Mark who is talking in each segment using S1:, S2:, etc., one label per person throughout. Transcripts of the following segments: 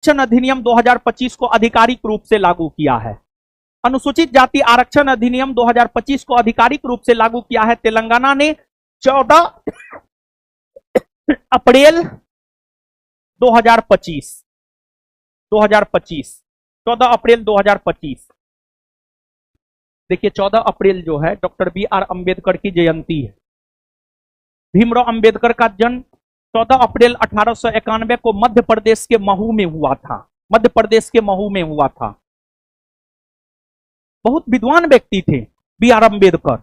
S1: आरक्षण अधिनियम 2025 को आधिकारिक रूप से लागू किया है? अनुसूचित जाति आरक्षण अधिनियम 2025 को आधिकारिक रूप से लागू किया है तेलंगाना ने 14 अप्रैल 2025 14 अप्रैल 2025। देखिए 14 अप्रैल जो है डॉक्टर BR अंबेडकर की जयंती है। भीमराव अंबेडकर का जन्म 14 अप्रैल 1891 को मध्य प्रदेश के महू में हुआ था। बहुत विद्वान व्यक्ति थे BR अंबेडकर,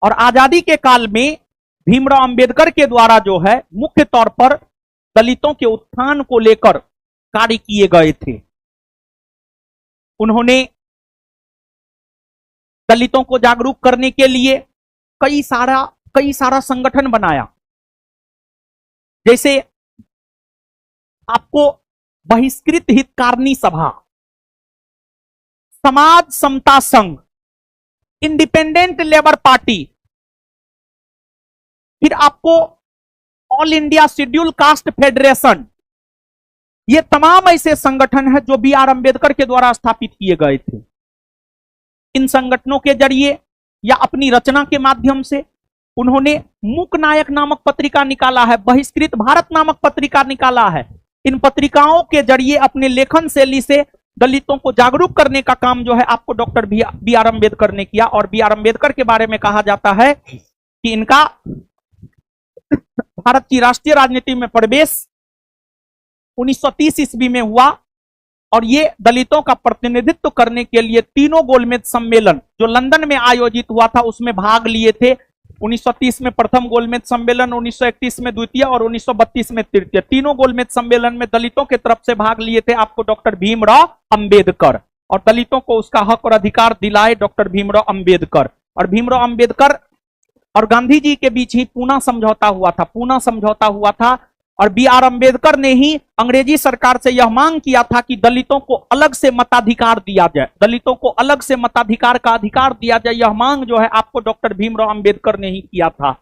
S1: और आजादी के काल में भीमराव अंबेडकर के द्वारा जो है मुख्य तौर पर दलितों के उत्थान को लेकर कार्य किए गए थे। उन्होंने दलितों को जागरूक करने के लिए कई सारा संगठन बनाया। जैसे आपको बहिष्कृत हितकारिणी सभा, समाज समता संघ, इंडिपेंडेंट लेबर पार्टी, फिर आपको all India schedule caste federation, ये तमाम ऐसे संगठन हैं जो BR अंबेडकर के द्वारा स्थापित किए गए थे। इन संगठनों के जरिए या अपनी रचना के माध्यम से उन्होंने मूक नायक नामक पत्रिका निकाला है, बहिष्कृत भारत नामक पत्रिका निकाला है। इन पत्रिकाओं के जरिए अपने लेखन शैली से दलितों को जागरूक करने का काम जो है आपको डॉक्टर BR अंबेडकर ने किया। और BR अंबेडकर के बारे में कहा जाता है कि इनका भारत की राष्ट्रीय राजनीति में प्रवेश 1930 ईस्वी में हुआ, और ये दलितों का प्रतिनिधित्व करने के लिए तीनों गोलमेज सम्मेलन जो लंदन में आयोजित हुआ था उसमें भाग लिए थे। 1930 में प्रथम गोलमेज सम्मेलन, 1931 में द्वितीय और 1932 में तृतीय, तीनों गोलमेज सम्मेलन में दलितों के तरफ से भाग लिए थे आपको डॉक्टर भीमराव अंबेडकर, और दलितों को उसका हक और अधिकार दिलाए डॉक्टर भीमराव अंबेडकर। और भीमराव अंबेडकर और गांधी जी के बीच ही पूना समझौता हुआ था, और BR अंबेडकर ने ही अंग्रेजी सरकार से यह मांग किया था कि दलितों को अलग से मताधिकार दिया जाए, दलितों को अलग से मताधिकार का अधिकार दिया जाए। यह मांग जो है आपको डॉक्टर भीमराव अंबेडकर ने ही किया था।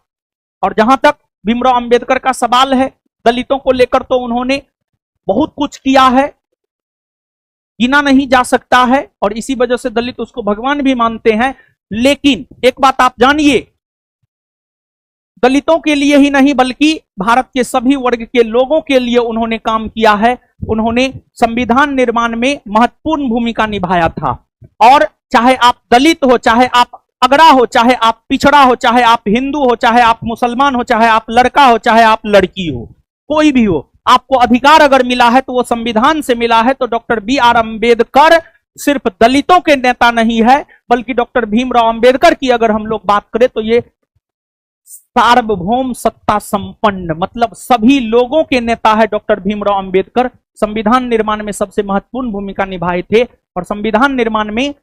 S1: और जहां तक भीमराव अंबेडकर का सवाल है दलितों को लेकर, तो उन्होंने बहुत कुछ किया है, गिना नहीं जा सकता है, और इसी वजह से दलित उसको भगवान भी मानते हैं। लेकिन एक बात आप जानिए, दलितों के लिए ही नहीं बल्कि भारत के सभी वर्ग के लोगों के लिए उन्होंने काम किया है। उन्होंने संविधान निर्माण में महत्वपूर्ण भूमिका निभाया था। और चाहे आप दलित हो, चाहे आप अगड़ा हो, चाहे आप पिछड़ा हो, चाहे आप हिंदू हो, चाहे आप मुसलमान हो, चाहे आप लड़का हो, चाहे आप लड़की हो, कोई भी हो, आपको अधिकार अगर मिला है तो वो संविधान से मिला है। तो डॉक्टर BR अंबेडकर सिर्फ दलितों के नेता नहीं है, बल्कि डॉक्टर भीमराव अंबेडकर की अगर हम लोग बात करें तो ये सार्वभौम सत्ता संपन्न, मतलब सभी लोगों के नेता है डॉक्टर भीमराव अंबेडकर। संविधान निर्माण में सबसे महत्वपूर्ण भूमिका निभाए थे, और संविधान निर्माण में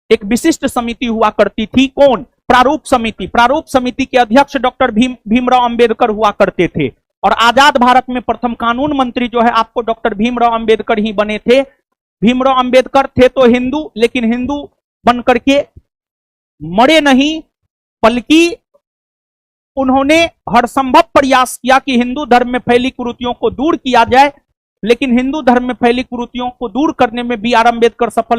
S1: एक विशिष्ट समिति हुआ करती थी, कौन? प्रारूप समिति। प्रारूप समिति के अध्यक्ष डॉक्टर भीमराव अंबेडकर हुआ करते थे। और आजाद भारत में प्रथम कानून मंत्री जो है आपको डॉक्टर भीमराव अंबेडकर ही बने थे। भीमराव अंबेडकर थे तो हिंदू, लेकिन हिंदू बन करके मरे नहीं, बल्कि उन्होंने हर संभव प्रयास किया कि हिंदू धर्म में फैली कुरीतियों को दूर किया जाए। लेकिन हिंदू धर्म में फैली कुरीतियों को दूर करने में BR अंबेडकर सफल